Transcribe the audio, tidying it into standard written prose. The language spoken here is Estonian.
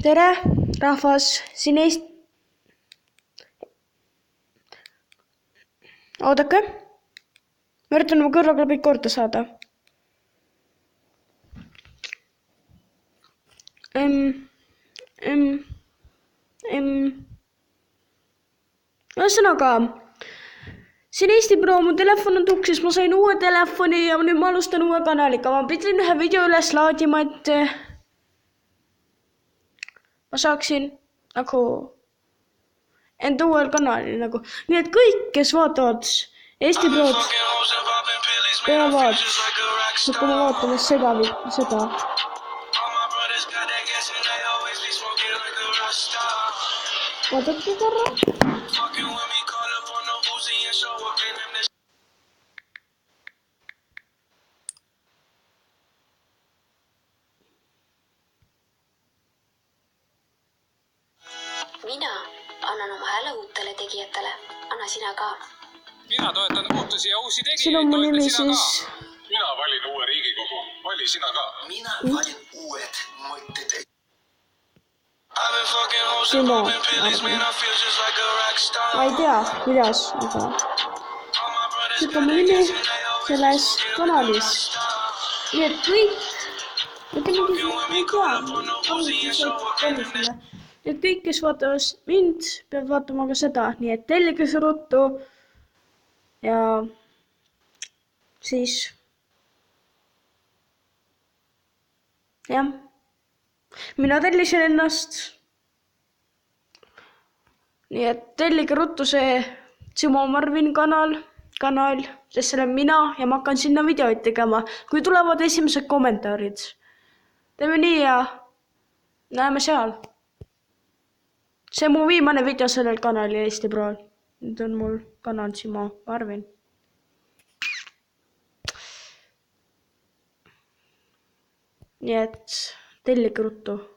tere, rahvas, siin Oodake, ma üritan oma kõrvaklapid korda saada. Ühesõnaga, siin Eesti Pro, mu telefon on tuksis, ma sain uue telefoni ja nüüd ma alustan uue kanaliga. Ma pidin ühe video üles laadima, et ma saaksin nagu enda uuel kanalil nagu. Nii et kõik, kes vaatavad Eesti Prod, peavad hakkama vaatama seda. Vaadake korra. Mina annan oma hääle uutele tegijatele. Anna sina ka. Mina toetan muutusi ja uusi tegijaid. Siin on mu nimi siis. Mina valin uue Riigikogu. Vali sina ka. Mina valin uued mõtted. Simo, ma ei tea, kuidas, aga siit on mu nimi selles kanalis. Nii et kõik, et kõik, kes vaatavad mind, peavad vaatama ka seda, nii et tellige see ruttu ja siis jah, mina tellisin ennast, nii et tellige ruttu see Simo Marvin kanal, sest see olen mina ja ma hakkan sinna videoid tegema, kui tulevad esimesed kommentaarid. Teeme nii ja näeme seal. See on mu viimane video sellel kanali Eesti Prool. Nüüd on mul kanal Simo Marvin. Nii et tellige ruttu.